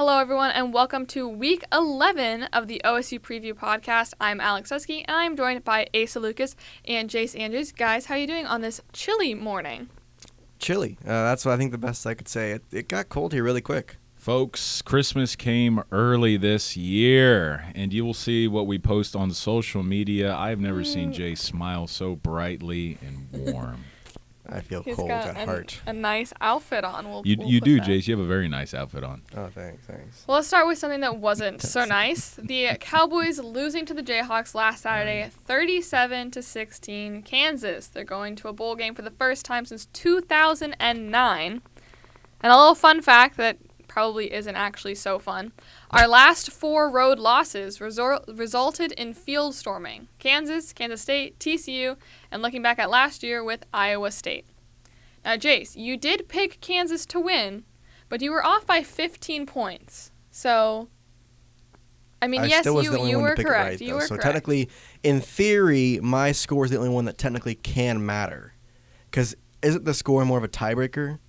Hello, everyone, and welcome to Week 11 of the OSU Preview Podcast. I'm Alex Husky, and I'm joined by Asa Lucas and Jace Andrews. Guys, how are you doing on this chilly morning? Chilly. That's what I think the best I could say. It got cold here really quick. Folks, Christmas came early this year, and you will see what we post on social media. I've never seen Jay smile so brightly and warm. I feel He's cold got at heart. a nice outfit on. You do, Jace. You have a very nice outfit on. Oh, thanks. Well, let's start with something that wasn't so nice. The Cowboys losing to the Jayhawks last Saturday, 37-16. Kansas. They're going to a bowl game for the first time since 2009. And a little fun fact that probably isn't actually so fun. Our last 4 road losses resulted in field storming. Kansas, Kansas State, TCU, and looking back at last year with Iowa State. Now, Jace, you did pick Kansas to win, but you were off by 15 points. So, yes, still was the only you one were to pick it correct. right, You though. were so correct. technically, in theory, my score is the only one that technically can matter. Because isn't the score more of a tiebreaker?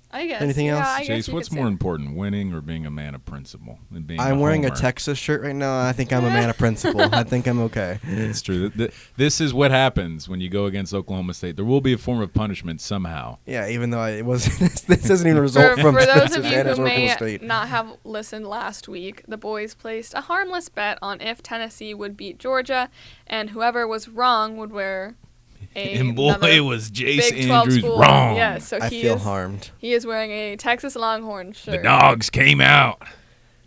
I guess. Anything else? Jace, what's more important, winning or being a man of principle? I'm wearing a Texas shirt right now. I think I'm a man of principle. I think I'm okay. It's true. This is what happens when you go against Oklahoma State. There will be a form of punishment somehow. Yeah, even though it was this doesn't even result from For those Texas of you and who Oklahoma may State. not have listened last week, the boys placed a harmless bet on if Tennessee would beat Georgia, and whoever was wrong would wear And boy, was Jace Big 12 Andrews school. wrong. Yeah, so I feel harmed. He is wearing a Texas Longhorn shirt. The dogs came out.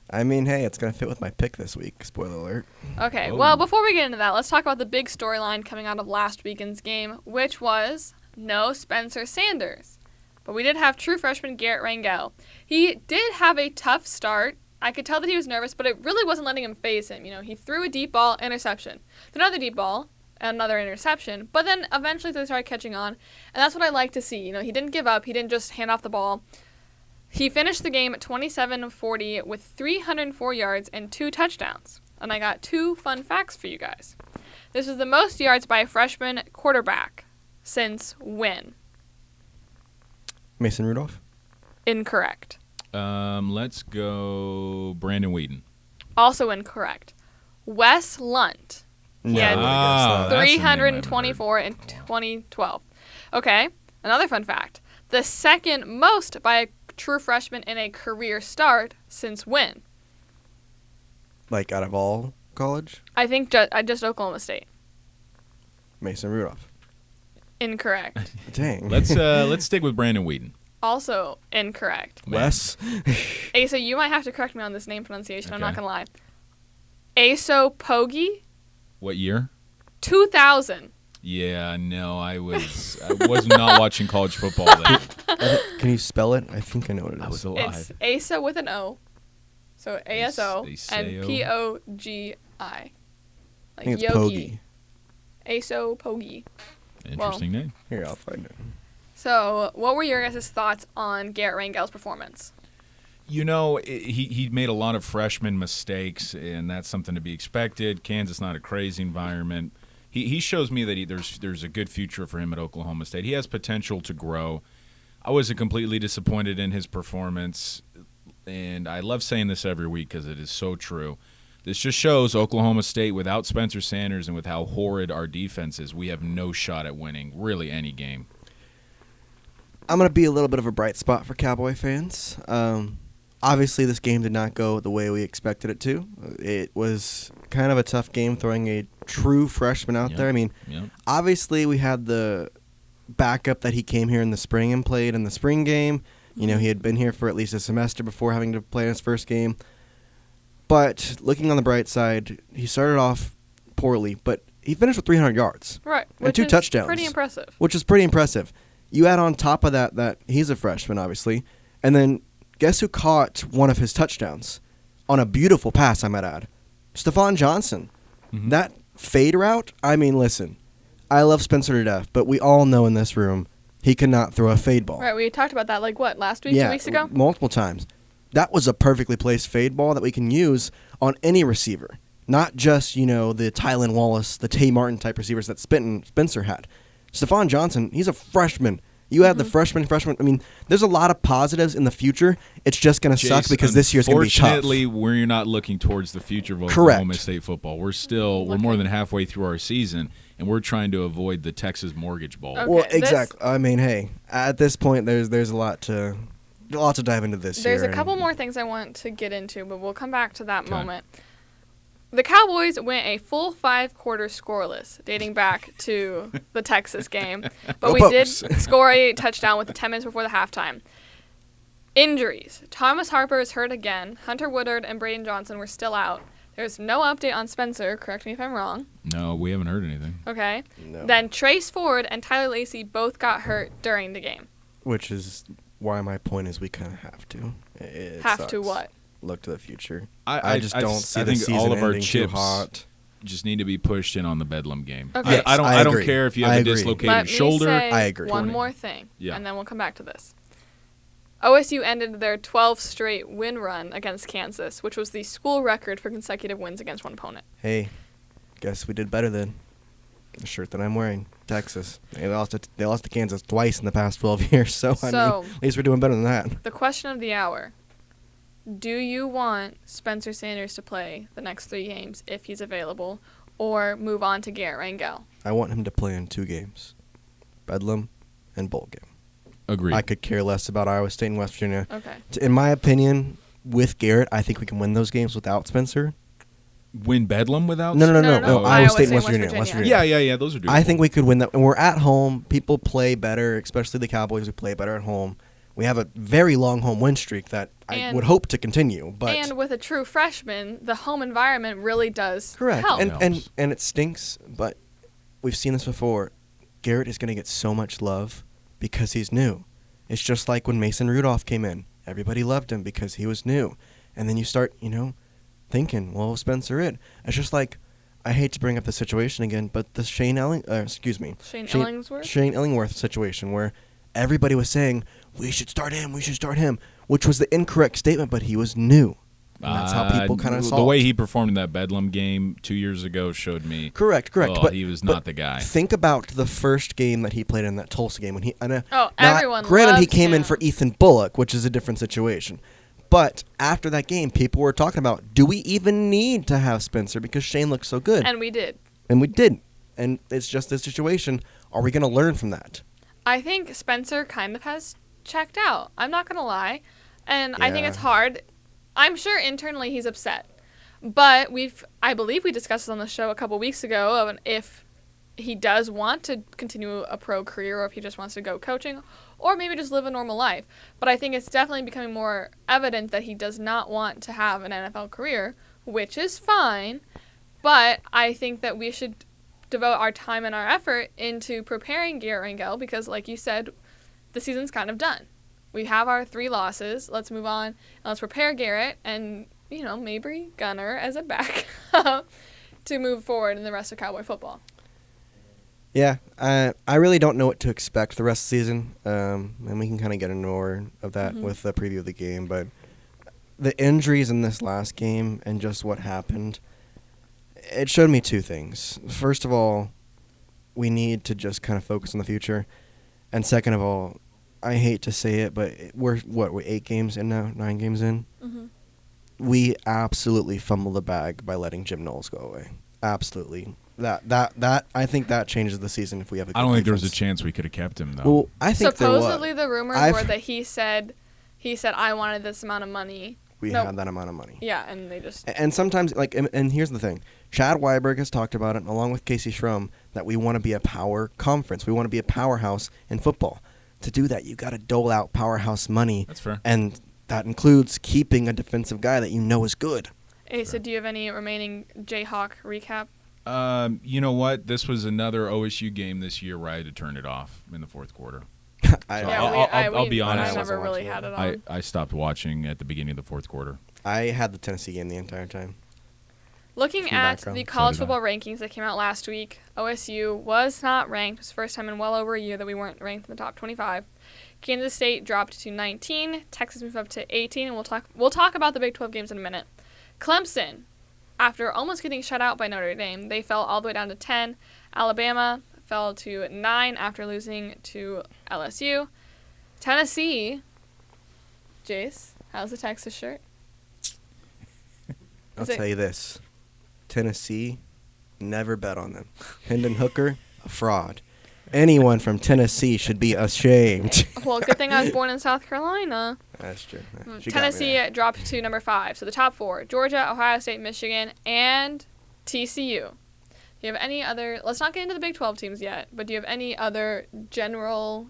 I mean, hey, it's going to fit with my pick this week. Spoiler alert. Okay, Whoa. well, before we get into that, let's talk about the big storyline coming out of last weekend's game, which was no Spencer Sanders. But we did have true freshman Garrett Rangel. He did have a tough start. I could tell that he was nervous, but it really wasn't letting him phase him. You know, he threw a deep ball, interception. Another deep ball, another interception. But then eventually they started catching on, and that's what I like to see. You know, he didn't give up. He didn't just hand off the ball. He finished the game at 27-40 with 304 yards and 2 touchdowns. And I got 2 fun facts for you guys. This was the most yards by a freshman quarterback since when? Mason Rudolph? Incorrect. Let's go Brandon Whedon. Also incorrect. Wes Lunt. He had that's a name I've never 324 in 2012. Okay, another fun fact. The second most by a true freshman in a career start since when? Like, out of all college? I think just Oklahoma State. Mason Rudolph. Incorrect. Dang. Let's stick with Brandon Whedon. Also incorrect. Wes? Asa, you might have to correct me on this name pronunciation. I'm not Okay. going to lie. Aso Pogi? What year? 2000. Yeah, no, I was not watching college football then. Can you spell it? I think I know what it is. I was It's alive. Asa with an O. So ASO and Asao. Pogi. Like I think it's Yogi. Pogi. Aso Pogi. Interesting name. Here, I'll find it. So, what were your guys' thoughts on Garrett Rangel's performance? You know, he made a lot of freshman mistakes, and that's something to be expected. Kansas not a crazy environment. He shows me that there's a good future for him at Oklahoma State. He has potential to grow. I wasn't completely disappointed in his performance, and I love saying this every week because it is so true. This just shows Oklahoma State, without Spencer Sanders and with how horrid our defense is, we have no shot at winning really any game. I'm going to be a little bit of a bright spot for Cowboy fans. Obviously, this game did not go the way we expected it to. It was kind of a tough game throwing a true freshman out there. I mean, obviously, we had the backup that he came here in the spring and played in the spring game. You know, he had been here for at least a semester before having to play in his first game. But looking on the bright side, he started off poorly, but he finished with 300 yards. Right. And 2 touchdowns. Pretty impressive. Which is pretty impressive. You add on top of that he's a freshman, obviously, and then guess who caught one of his touchdowns? On a beautiful pass, I might add. Stephon Johnson. Mm-hmm. That fade route, I mean, listen, I love Spencer to death, but we all know in this room he cannot throw a fade ball. Right, we talked about that, last week, 2 weeks ago? Multiple times. That was a perfectly placed fade ball that we can use on any receiver, not just, the Tylan Wallace, the Tay Martin type receivers that Spencer had. Stephon Johnson, he's a freshman. You have the freshman. I mean, there's a lot of positives in the future. It's just going to suck because this year's going to be tough. Unfortunately, we're not looking towards the future of Correct. Oklahoma State football. We're more than halfway through our season, and we're trying to avoid the Texas Mortgage Bowl. Okay, Well, exactly. I mean, hey, at this point, there's a lot to dive into this There's year. a couple more things I want to get into, but we'll come back to that moment. The Cowboys went a full 5 quarters scoreless, dating back to the Texas game. But Go we Pokes. did score a touchdown with 10 minutes before the halftime. Injuries. Thomas Harper is hurt again. Hunter Woodard and Braden Johnson were still out. There's no update on Spencer. Correct me if I'm wrong. No, we haven't heard anything. Okay. No. Then Trace Ford and Tyler Lacey both got hurt during the game. Which is why my point is we kind of have to. It Have sucks. to what? Look to the future. I just don't see I the think season all of our ending too chips hot. just need to be pushed in on the Bedlam game. Okay. Yes, I I don't agree. care if you I have a agree. dislocated Let me shoulder. say I agree. one Torn. more thing, Yeah. and then we'll come back to this. OSU ended their 12 straight win run against Kansas, which was the school record for consecutive wins against one opponent. Hey, guess we did better than the shirt that I'm wearing. Texas. They lost to Kansas twice in the past 12 years. So I mean, at least we're doing better than that. The question of the hour. Do you want Spencer Sanders to play the next 3 games if he's available, or move on to Garrett Rangel? I want him to play in 2 games, Bedlam and bowl game. Agreed. I could care less about Iowa State and West Virginia. Okay. In my opinion, with Garrett, I think we can win those games without Spencer. Win Bedlam without? No. No, Iowa State and West Virginia. Yeah. Those are doable. I think we could win that. And we're at home. People play better, especially the Cowboys. We play better at home. We have a very long home win streak that I would hope to continue. But And with a true freshman, the home environment really does correct. help. And it stinks, but we've seen this before. Garrett is going to get so much love because he's new. It's just like when Mason Rudolph came in. Everybody loved him because he was new. And then you start, thinking, well, Spencer it. It's just like, I hate to bring up the situation again, but the Shane Illingworth situation where everybody was saying, we should start him, which was the incorrect statement, but he was new. And that's how people kind of saw the it. way he performed in that Bedlam game 2 years ago showed me. Correct. Oh, but he was not the guy. Think about the first game that he played in, that Tulsa game when he. Everyone granted, he loved came in him. for Ethan Bullock, which is a different situation. But after that game, people were talking about, do we even need to have Spencer because Shane looks so good? And we did. And we did. And it's just this situation. Are we going to learn from that? I think Spencer kind of has checked out. I'm not going to lie. And I think Yeah. it's hard. I'm sure internally he's upset. But I believe we discussed this on the show a couple weeks ago of if he does want to continue a pro career or if he just wants to go coaching or maybe just live a normal life. But I think it's definitely becoming more evident that he does not want to have an NFL career, which is fine. But I think that we should devote our time and our effort into preparing Garrett Rangel because, like you said, the season's kind of done. We have our 3 losses. Let's move on and let's prepare Garrett and, maybe Gunner as a backup to move forward in the rest of Cowboy football. Yeah, I really don't know what to expect the rest of the season, and we can kind of get into more of that with the preview of the game. But the injuries in this last game and just what happened, it showed me 2 things. First of all, we need to just kind of focus on the future, and second of all, I hate to say it, but we're 8 games in now, 9 games in. Mm-hmm. We absolutely fumbled the bag by letting Jim Knowles go away. Absolutely. That I think that changes the season if we have a good I don't think there was a defense. chance we could have kept him, though. Well, I think Supposedly the rumors I've- were that he said I wanted this amount of money. we Nope. had that amount of money. Yeah, and they just And sometimes, and here's the thing. Chad Weiberg has talked about it, along with Casey Schrum, that we want to be a power conference. We want to be a powerhouse in football. To do that, you got to dole out powerhouse money. That's fair. And that includes keeping a defensive guy that you know is good. Asa, do you have any remaining Jayhawk recap? You know what? This was another OSU game this year where I had to turn it off in the fourth quarter. I'll be honest. I never really had it on. I stopped watching at the beginning of the fourth quarter. I had the Tennessee game the entire time. Looking From at background. the college So did I. football rankings that came out last week, OSU was not ranked. It was the first time in well over a year that we weren't ranked in the top 25. Kansas State dropped to 19. Texas moved up to 18, and we'll talk about the Big 12 games in a minute. Clemson, after almost getting shut out by Notre Dame, they fell all the way down to 10. Alabama fell to 9 after losing to LSU. Tennessee, Jace, how's the Texas shirt? I'll tell you this. Tennessee, never bet on them. Hendon Hooker, a fraud. Anyone from Tennessee should be ashamed. Well, good thing I was born in South Carolina. That's true. Tennessee dropped to number 5. So the top 4, Georgia, Ohio State, Michigan, and TCU. Do you have any other, let's not get into the Big 12 teams yet, but do you have any other general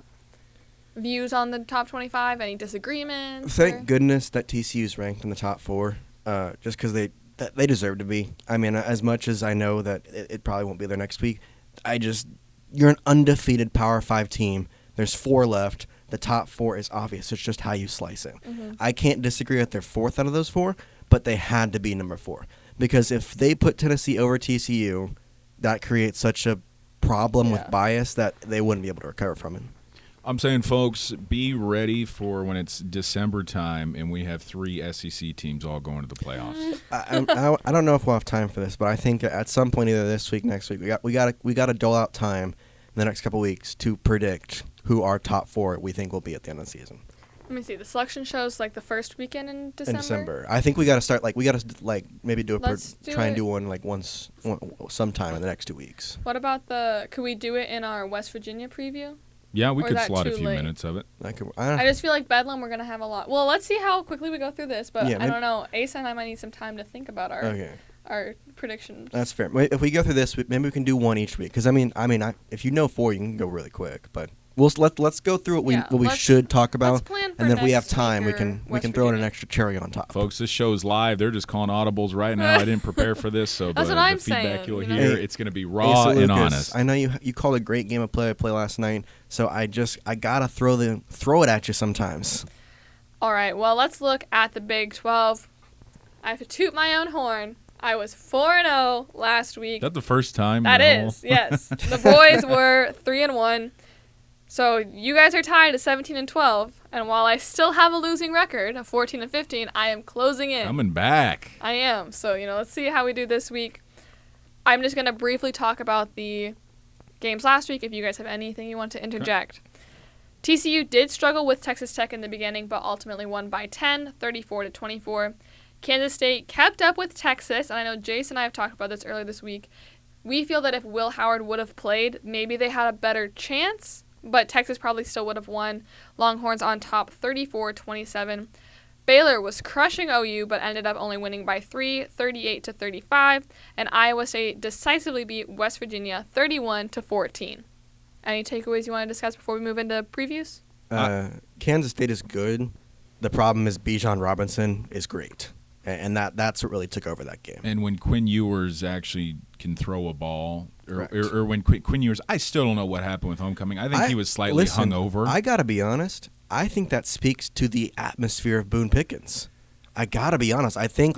views on the top 25? Any disagreements? Thank goodness that TCU's ranked in the top 4, just because they deserve to be. I mean, as much as I know that it probably won't be there next week, you're an undefeated Power 5 team. There's 4 left. The top 4 is obvious. It's just how you slice it. Mm-hmm. I can't disagree that they're 4th out of those 4, but they had to be number 4. Because if they put Tennessee over TCU, that creates such a problem with bias that they wouldn't be able to recover from it. I'm saying, folks, be ready for when it's December time and we have 3 SEC teams all going to the playoffs. I don't know if we'll have time for this, but I think at some point, either this week, next week, we got to dole out time in the next couple weeks to predict who our top 4 we think will be at the end of the season. Let me see. The selection shows like the first weekend in December. In December, I think we got to start maybe try and do one sometime in the next 2 weeks. What about could we do it in our West Virginia preview? Yeah, we could slot a few minutes of it. I just feel like Bedlam, we're going to have a lot. Well, let's see how quickly we go through this, but I don't know. Asa and I might need some time to think about our predictions. That's fair. If we go through this, maybe we can do one each week. Because, if you know 4, you can go really quick. But let's go through what we should talk about. And then if we have time, we can throw in an extra cherry on top. Folks, this show's live. They're just calling audibles right now. I didn't prepare for this, so that's the what I'm feedback saying, you'll hear, it's going to be raw and honest. I know you called a great game of play last night, so I got to throw it at you sometimes. All right, well, let's look at the Big 12. I have to toot my own horn. I was 4-0 last week. Is that the first time? That is, yes. The boys were 3-1. So you guys are tied at 17-12, and while I still have a losing record of 14-15, I am closing in. Coming back. I am. So, let's see how we do this week. I'm just going to briefly talk about the games last week if you guys have anything you want to interject. Okay. TCU did struggle with Texas Tech in the beginning, but ultimately won by 10, 34-24. Kansas State kept up with Texas, and I know Jace and I have talked about this earlier this week. We feel that if Will Howard would have played, maybe they had a better chance, but Texas probably still would have won. Longhorns on top, 34-27. Baylor was crushing OU, but ended up only winning by 3, 38-35. And Iowa State decisively beat West Virginia, 31-14. Any takeaways you want to discuss before we move into previews? Kansas State is good. The problem is Bijan Robinson is great. And that's what really took over that game. And when Quinn Ewers actually can throw a ball, or when Quinn Ewers, I still don't know what happened with homecoming. I think he was slightly hungover. I got to be honest. I think that speaks to the atmosphere of Boone Pickens. I got to be honest. I think,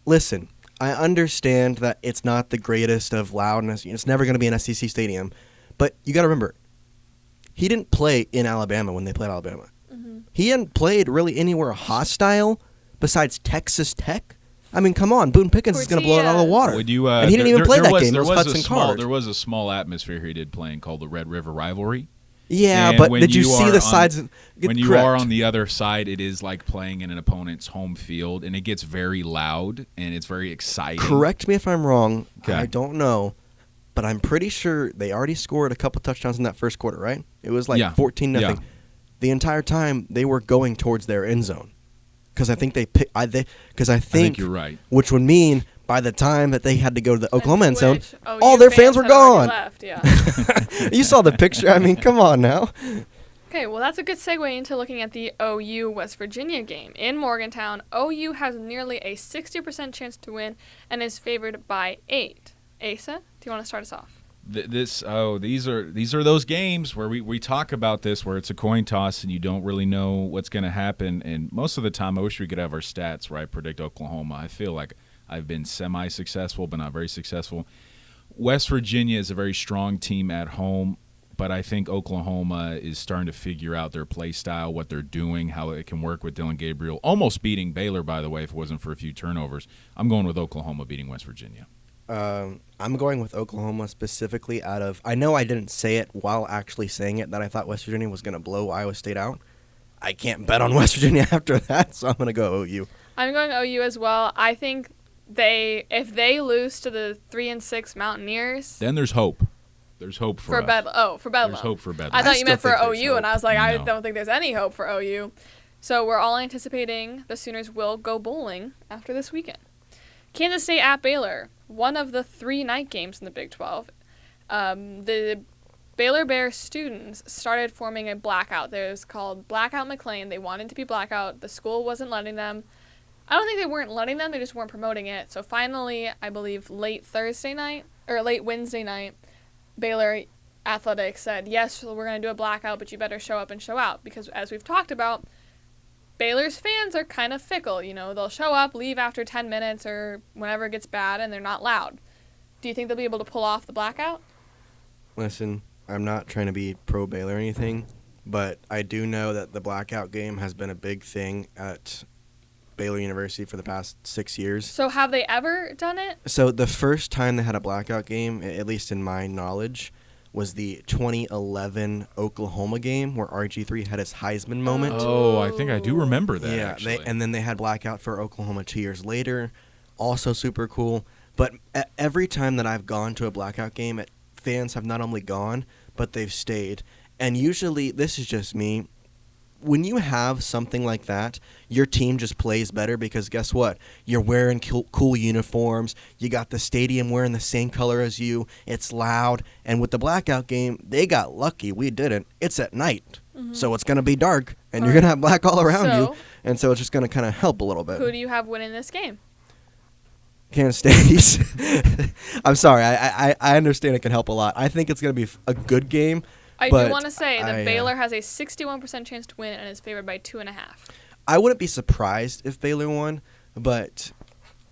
listen, I understand that it's not the greatest of loudness. It's never going to be an SEC stadium. But you got to remember, he didn't play in Alabama when they played Alabama. Mm-hmm. He hadn't played really anywhere hostile besides Texas Tech. I mean, come on. Boone Pickens is going to blow it out of the water. And he didn't even play that game. It was Hudson Card. There was a small atmosphere he did playing called the Red River Rivalry. Yeah, but did you see the sides? When you are on the other side, it is like playing in an opponent's home field, and it gets very loud, and it's very exciting. Correct me if I'm wrong. Okay. I don't know, but I'm pretty sure they already scored a couple touchdowns in that first quarter, right? It was 14-0. Yeah. The entire time, they were going towards their end zone. Because I think I think you're right. Which would mean by the time that they had to go to the Oklahoma end zone, all their fans were gone. Left, yeah. You saw the picture. I mean, come on now. Okay, well, that's a good segue into looking at the OU West Virginia game. In Morgantown, OU has nearly a 60% chance to win and is favored by 8. Asa, do you want to start us off? These are those games where we talk about this, where it's a coin toss and you don't really know what's going to happen. And most of the time, I wish we could have our stats where I predict Oklahoma. I feel like I've been semi-successful, but not very successful. West Virginia is a very strong team at home, but I think Oklahoma is starting to figure out their play style, what they're doing, how it can work with Dylan Gabriel. Almost beating Baylor, by the way, if it wasn't for a few turnovers. I'm going with Oklahoma beating West Virginia. I'm going with Oklahoma specifically out of. I know I didn't say it while actually saying it that I thought West Virginia was going to blow Iowa State out. I can't bet on West Virginia after that, so I'm going to go OU. I'm going OU as well. I think if they lose to the 3-6 Mountaineers, Then there's hope. There's hope for us. For Bedlam. There's hope for Bedlam. I thought you still meant for think there's OU, and I was like, I No. don't think there's any hope for OU. So we're all anticipating the Sooners will go bowling after this weekend. Kansas State at Baylor, one of the 3 night games in the Big 12. The Baylor Bears students started forming a blackout. It was called Blackout McLean. They wanted to be blackout. The school wasn't letting them. I don't think they weren't letting them. They just weren't promoting it. So finally, I believe late Wednesday night, Baylor Athletics said, yes, we're going to do a blackout, but you better show up and show out. Because as we've talked about, Baylor's fans are kind of fickle. You know, they'll show up, leave after 10 minutes or whenever it gets bad, and they're not loud. Do you think they'll be able to pull off the blackout? Listen, I'm not trying to be pro Baylor or anything, but I do know that the blackout game has been a big thing at Baylor University for the past 6 years. So have they ever done it? So the first time they had a blackout game, at least in my knowledge, was the 2011 Oklahoma game where RG3 had his Heisman moment. Oh, I think I do remember that, yeah, actually. and then they had blackout for Oklahoma 2 years later. Also super cool. But every time that I've gone to a blackout game, fans have not only gone, but they've stayed. And usually, this is just me, when you have something like that, your team just plays better because guess what? You're wearing cool uniforms. You got the stadium wearing the same color as you. It's loud. And with the blackout game, they got lucky. We didn't. It's at night. Mm-hmm. So it's going to be dark, and you're going to have black all around you. And so it's just going to kind of help a little bit. Who do you have winning this game? Kansas State. I'm sorry. I understand it can help a lot. I think it's going to be a good game. I but do want to say that Baylor has a 61% chance to win and is favored by 2.5. I wouldn't be surprised if Baylor won, but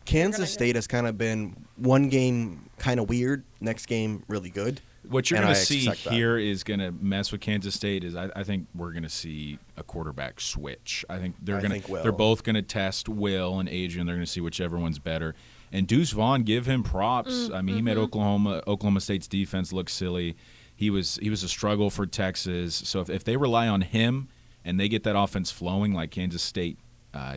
Kansas State has kind of been one game kind of weird, next game really good. What you're going to see here is going to mess with Kansas State. Is I think we're going to see a quarterback switch. I think they're both going to test Will and Adrian. They're going to see whichever one's better. And Deuce Vaughn, give him props. I mean, he made Oklahoma State's defense look silly. He was a struggle for Texas. So if they rely on him and they get that offense flowing like Kansas State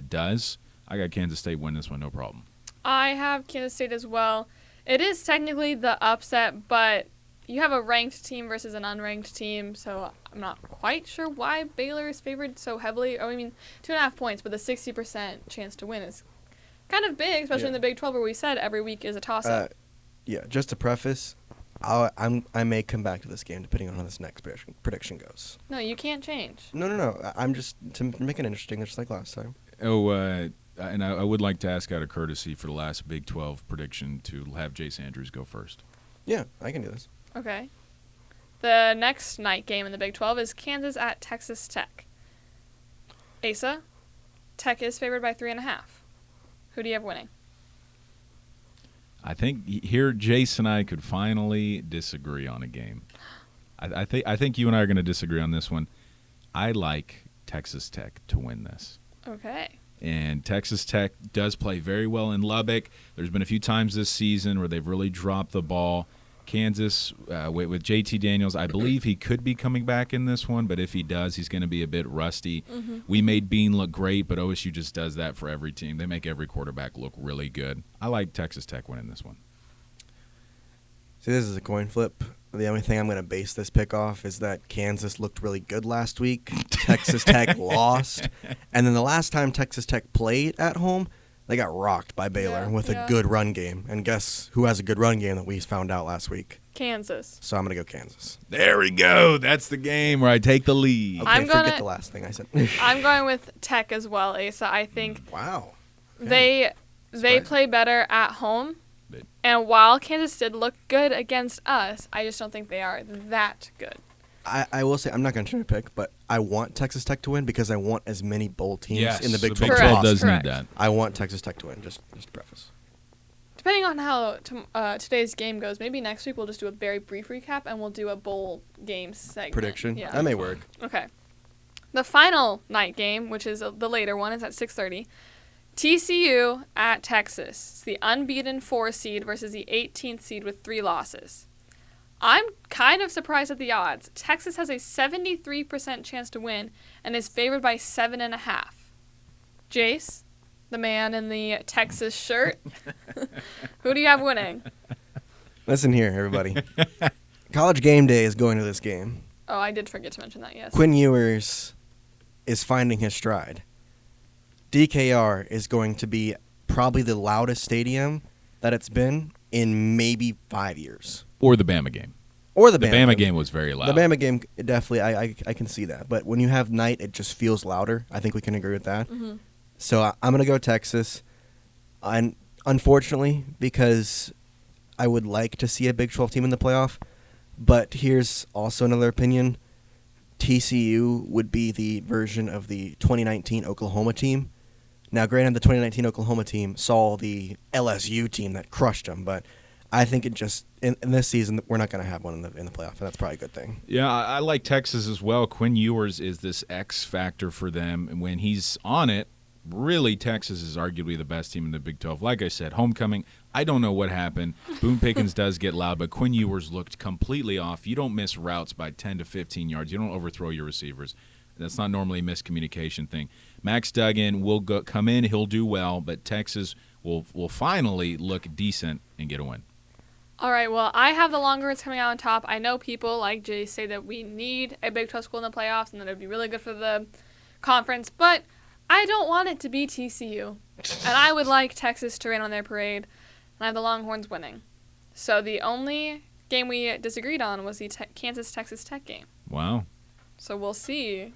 does, I got Kansas State win this one, no problem. I have Kansas State as well. It is technically the upset, but you have a ranked team versus an unranked team, so I'm not quite sure why Baylor is favored so heavily. I mean, 2.5 points, but the 60% chance to win is kind of big, especially in the Big 12 where we said every week is a toss-up. Yeah, just to preface, I may come back to this game depending on how this next prediction goes. No, you can't change. No. I'm just to make it interesting, just like last time. Oh, and I would like to ask out of courtesy for the last Big 12 prediction to have Jace Andrews go first. Yeah, I can do this. Okay. The next night game in the Big 12 is Kansas at Texas Tech. Asa, Tech is favored by 3.5. Who do you have winning? I think here Jace and I could finally disagree on a game. I think you and I are going to disagree on this one. I like Texas Tech to win this. Okay. And Texas Tech does play very well in Lubbock. There's been a few times this season where they've really dropped the ball. Kansas, with JT Daniels, I believe he could be coming back in this one, but if he does, he's going to be a bit rusty. Mm-hmm. We made Bean look great, but OSU just does that for every team. They make every quarterback look really good. I like Texas Tech winning this one. See, this is a coin flip. The only thing I'm going to base this pick off is that Kansas looked really good last week. Texas Tech lost. And then the last time Texas Tech played at home, they got rocked by Baylor with a good run game. And guess who has a good run game that we found out last week? Kansas. So I'm going to go Kansas. There we go. That's the game where I take the lead. Okay, forget the last thing I said. I'm going with Tech as well, Asa. I think okay. they play better at home. And while Kansas did look good against us, I just don't think they are that good. I will say, I'm not going to try to pick, but I want Texas Tech to win because I want as many bowl teams in the Big 12 as possible. Big 12 does need that. I want Texas Tech to win, just to preface. Depending on how today's game goes, maybe next week we'll just do a very brief recap and we'll do a bowl game segment. Prediction? Yeah. That may work. Okay. The final night game, which is the later one, is at 6:30. TCU at Texas. It's the unbeaten 4 seed versus the 18th seed with 3 losses. I'm kind of surprised at the odds. Texas has a 73% chance to win and is favored by 7.5. Jace, the man in the Texas shirt, who do you have winning? Listen here, everybody. College Game Day is going to this game. Oh, I did forget to mention that, yes. Quinn Ewers is finding his stride. DKR is going to be probably the loudest stadium that it's been in maybe 5 years. Or the Bama game. Or the Bama game was very loud. The Bama game, definitely, I can see that. But when you have night, it just feels louder. I think we can agree with that. Mm-hmm. So I'm going to go Texas. And unfortunately, because I would like to see a Big 12 team in the playoff. But here's also another opinion. TCU would be the version of the 2019 Oklahoma team. Now, granted, the 2019 Oklahoma team saw the LSU team that crushed them, but I think it just in this season we're not going to have one in the playoff, and that's probably a good thing. Yeah, I like Texas as well. Quinn Ewers is this X factor for them, and when he's on it, really Texas is arguably the best team in the Big 12. Like I said, homecoming, I don't know what happened. Boone Pickens does get loud, but Quinn Ewers looked completely off. You don't miss routes by 10 to 15 yards. You don't overthrow your receivers. That's not normally a miscommunication thing. Max Duggan will come in. He'll do well, but Texas will finally look decent and get a win. All right, well, I have the Longhorns coming out on top. I know people like Jay say that we need a Big 12 school in the playoffs and that it would be really good for the conference, but I don't want it to be TCU. And I would like Texas to rain on their parade, and I have the Longhorns winning. So the only game we disagreed on was the Kansas-Texas Tech game. Wow. So we'll see.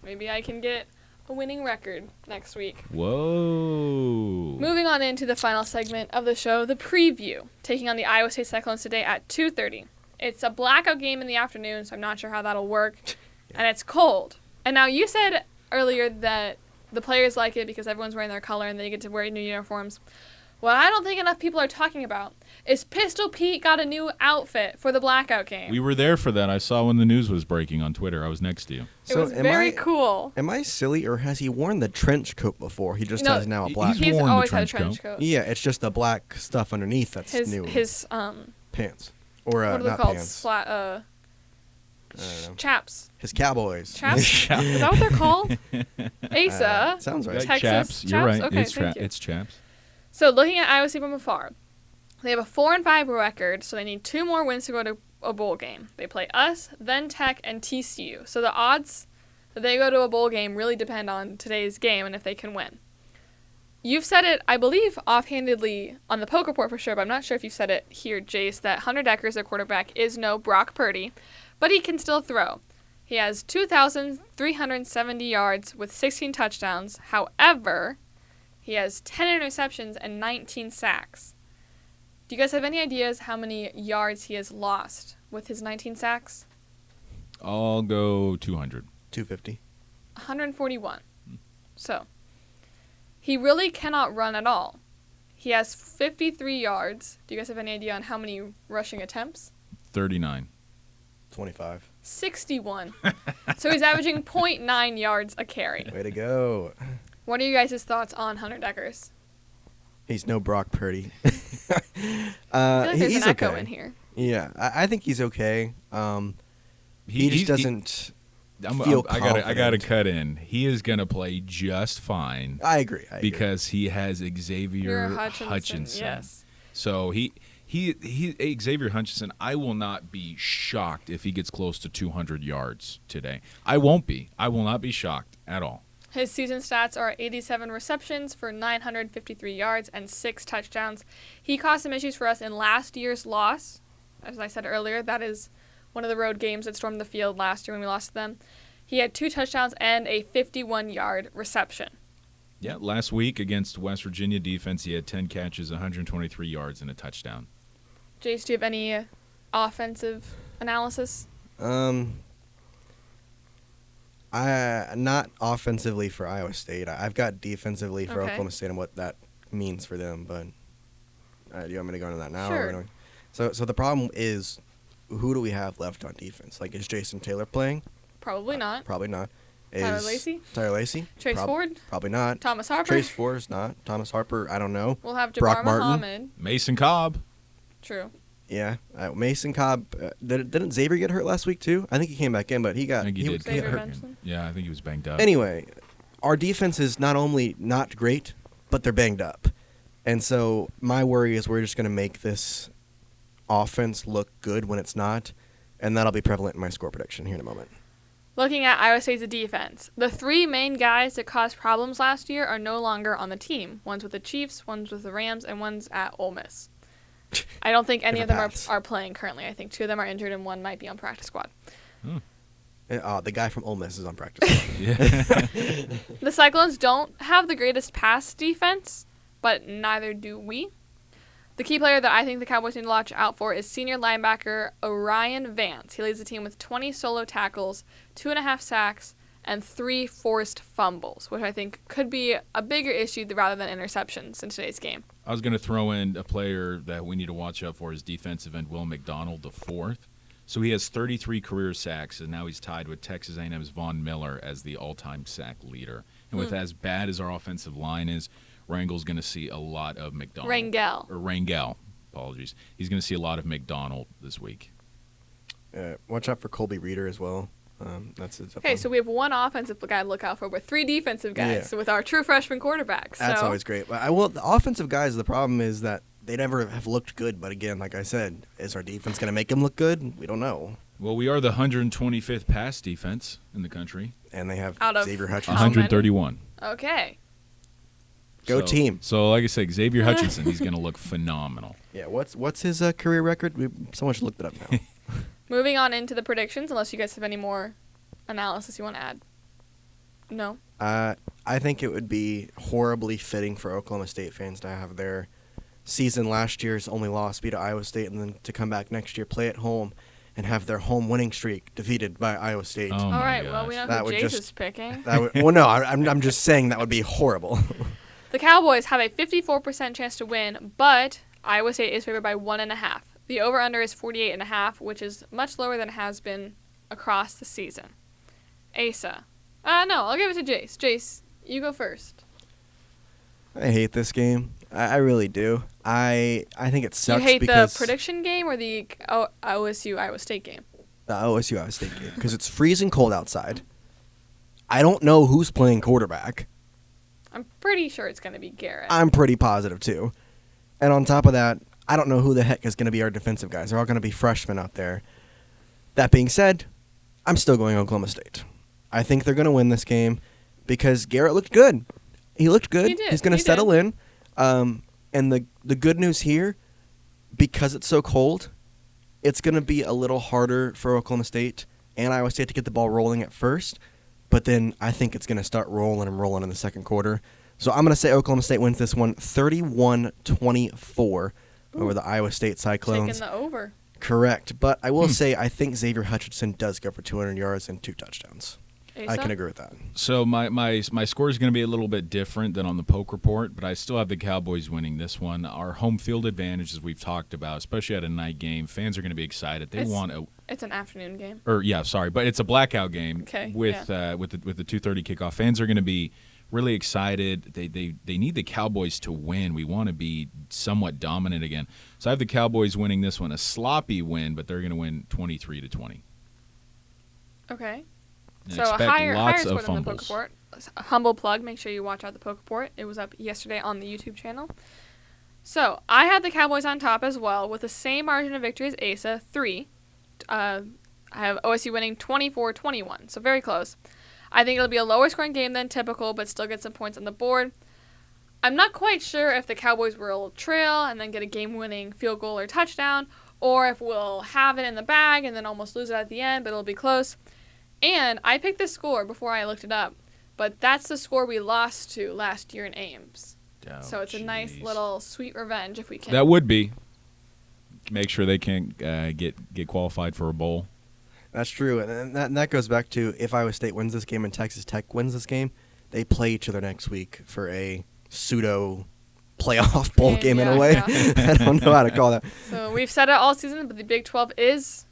Maybe I can get a winning record next week. Whoa. Moving on into the final segment of the show, the preview, taking on the Iowa State Cyclones today at 2:30. It's a blackout game in the afternoon, so I'm not sure how that'll work. And it's cold. And now you said earlier that the players like it because everyone's wearing their color and they get to wear new uniforms. What I don't think enough people are talking about is Pistol Pete got a new outfit for the blackout game. We were there for that. I saw when the news was breaking on Twitter. I was next to you. It was very cool. Am I silly, or has he worn the trench coat before? He just has now a black He's worn always the had a trench trench coat. Yeah, it's just the black stuff underneath that's new. His pants. Or what are they not called? pants. Flat, I don't know. chaps. His Cowboys. Chaps? Is that what they're called? Asa. Sounds right. Texas Chaps. You're Chaps? right. Okay, it's thank you. It's Chaps. So looking at Iowa State from afar, they have a 4-5 record, so they need 2 more wins to go to a bowl game. They play us, then Tech, and TCU. So the odds that they go to a bowl game really depend on today's game and if they can win. You've said it, I believe, offhandedly on the Poke Report for sure, but I'm not sure if you've said it here, Jace, that Hunter Dekkers, their quarterback, is no Brock Purdy, but he can still throw. He has 2,370 yards with 16 touchdowns. However, he has 10 interceptions and 19 sacks. Do you guys have any ideas how many yards he has lost with his 19 sacks? I'll go 200. 250. 141. So, he really cannot run at all. He has 53 yards. Do you guys have any idea on how many rushing attempts? 39. 25. 61. So he's averaging 0.9 yards a carry. Way to go. What are you guys' thoughts on Hunter Dekkers? He's no Brock Purdy. I feel like there's he's an echo okay. in here. Yeah, I think he's okay. He just doesn't feel confident. I gotta cut in. He is gonna play just fine. I agree. Because he has Xavier Hutchinson. Yes. So he Xavier Hutchinson, I will not be shocked if he gets close to 200 yards today. I won't be. I will not be shocked at all. His season stats are 87 receptions for 953 yards and 6 touchdowns. He caused some issues for us in last year's loss. As I said earlier, that is one of the road games that stormed the field last year when we lost to them. He had 2 touchdowns and a 51-yard reception. Yeah, last week against West Virginia defense, he had 10 catches, 123 yards, and a touchdown. Jace, do you have any offensive analysis? Not offensively for Iowa State. I've got defensively for Okay. Oklahoma State and what that means for them. But do you want me to go into that now? Sure. Or so the problem is, who do we have left on defense? Like, is Jason Taylor playing? Probably not. Probably not. Tyler Lacey? Tyler Lacey. Trace Ford? Probably not. Thomas Harper? Trace Ford's not. Thomas Harper, I don't know. We'll have Brock Jabbar Martin. Muhammad. Mason Cobb. True. Yeah. Mason Cobb. Didn't Xavier get hurt last week, too? I think he came back in, but he got I think he did. got Xavier hurt. Benson? Yeah, I think he was banged up. Anyway, our defense is not only not great, but they're banged up. And so my worry is we're just going to make this offense look good when it's not, and that'll be prevalent in my score prediction here in a moment. Looking at Iowa State's defense, the three main guys that caused problems last year are no longer on the team. One's with the Chiefs, one's with the Rams, and one's at Ole Miss. I don't think any of them are playing currently. I think two of them are injured and one might be on practice squad. The guy from Ole Miss is on practice squad. Yeah. The Cyclones don't have the greatest pass defense, but neither do we. The key player that I think the Cowboys need to watch out for is senior linebacker Orion Vance. He leads the team with 20 solo tackles, 2.5 sacks, and 3 forced fumbles, which I think could be a bigger issue rather than interceptions in today's game. I was going to throw in a player that we need to watch out for is defensive end Will McDonald, the fourth. So he has 33 career sacks, and now he's tied with Texas A&M's Von Miller as the all-time sack leader. And with as bad as our offensive line is, Rangel's going to see a lot of McDonald. Rangel. Apologies. He's going to see a lot of McDonald this week. Watch out for Colby Reeder as well. Okay, so we have one offensive guy to look out for, but 3 defensive guys with our true freshman quarterbacks. That's always great. But the offensive guys, the problem is that they never have looked good. But again, like I said, is our defense going to make them look good? We don't know. Well, we are the 125th pass defense in the country. And they have Out of Xavier Hutchinson. 131. Okay. Go team. So, like I said, Xavier Hutchinson, he's going to look phenomenal. Yeah, what's his career record? Someone should look that up now. Moving on into the predictions, unless you guys have any more analysis you want to add. No? I think it would be horribly fitting for Oklahoma State fans to have their season last year's only loss be to Iowa State, and then to come back next year, play at home, and have their home winning streak defeated by Iowa State. Oh, all right, gosh. well, we know That who would Jace just- is picking. I'm just saying that would be horrible. The Cowboys have a 54% chance to win, but Iowa State is favored by 1.5. The over-under is 48.5, which is much lower than it has been across the season. Asa. No, I'll give it to Jace. Jace, you go first. I hate this game. I really do. I think it sucks You hate because the prediction game or the OSU Iowa State game? the OSU Iowa State game because it's freezing cold outside. I don't know who's playing quarterback. I'm pretty sure it's going to be Garrett. I'm pretty positive too. And on top of that, I don't know who the heck is going to be our defensive guys. They're all going to be freshmen out there. That being said, I'm still going Oklahoma State. I think they're going to win this game because Garrett looked good. He looked good. He did. He's going to settle in. And the good news here, because it's so cold, it's going to be a little harder for Oklahoma State and Iowa State to get the ball rolling at first. But then I think it's going to start rolling in the second quarter. So I'm going to say Oklahoma State wins this one 31-24 over the Iowa State Cyclones. Taking the over. Correct. But I will say I think Xavier Hutchinson does go for 200 yards and 2 touchdowns. Asa? I can agree with that. So my score is going to be a little bit different than on the poke report, but I still have the Cowboys winning this one. Our home field advantage, as we've talked about, especially at a night game, fans are going to be excited. It's an afternoon game. But it's a blackout game with the 2:30 kickoff. Fans are going to be really excited. They need the Cowboys to win. We want to be somewhat dominant again. So I have the Cowboys winning this one, a sloppy win, but they're going to win 23-20. Okay. And So a expect higher lots score of than the poke fumbles. report. A humble plug. Make sure you watch out the poke report. It was up yesterday on the YouTube channel. So I had the Cowboys on top as well with the same margin of victory as Asa, 3. I have OSU winning 24-21, so very close. I think it'll be a lower scoring game than typical, but still get some points on the board. I'm not quite sure if the Cowboys will trail and then get a game-winning field goal or touchdown, or if we'll have it in the bag and then almost lose it at the end, but it'll be close. And I picked this score before I looked it up, but that's the score we lost to last year in Ames. Oh, So it's a nice little sweet revenge if we can. That would be. Make sure they can't get qualified for a bowl. That's true. And that goes back to if Iowa State wins this game and Texas Tech wins this game, they play each other next week for a pseudo playoff bowl game in a way. Yeah. I don't know how to call that. So we've said it all season, but the Big 12 is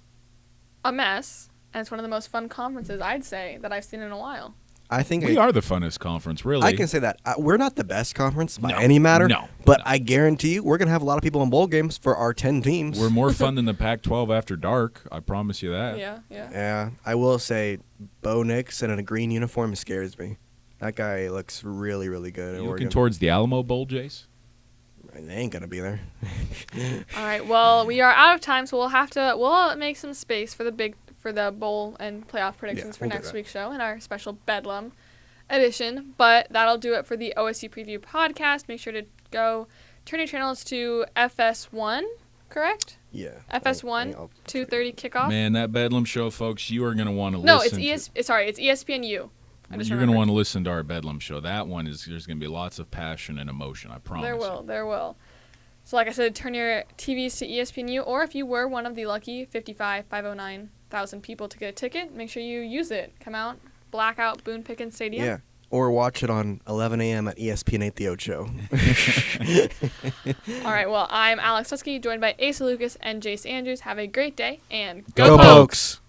a mess, and it's one of the most fun conferences, I'd say, that I've seen in a while. I think We are the funnest conference, really. I can say that. We're not the best conference by No, any matter. no, But no. I guarantee you we're going to have a lot of people in bowl games for our 10 teams. We're more fun than the Pac-12 after dark. I promise you that. Yeah. Yeah, I will say Bo Nix in a green uniform scares me. That guy looks really, really good. You at looking Oregon. towards the Alamo Bowl, Jace? They ain't going to be there. All right. Well, we are out of time, so we'll make some space for the bowl and playoff predictions for we'll do next that. week's show in our special Bedlam edition. But that'll do it for the OSU Preview podcast. Make sure to go turn your channels to FS1, correct? Yeah. FS1, I'll 2:30 kickoff. Man, that Bedlam show, folks, you are going to want to No, listen it's ESPNU. I just You're going to remembered. want to listen to our Bedlam show. That one there's going to be lots of passion and emotion, I promise. There will. So like I said, turn your TVs to ESPNU, or if you were one of the lucky 509,000 people to get a ticket, make sure you use it. Come out, blackout Boone Pickens Stadium. Yeah. Or watch it on 11 a.m. at ESPN 8 The Ocho. All right, well, I'm Alex Husky, joined by Asa Lucas and Jace Andrews. Have a great day, and Go Pokes!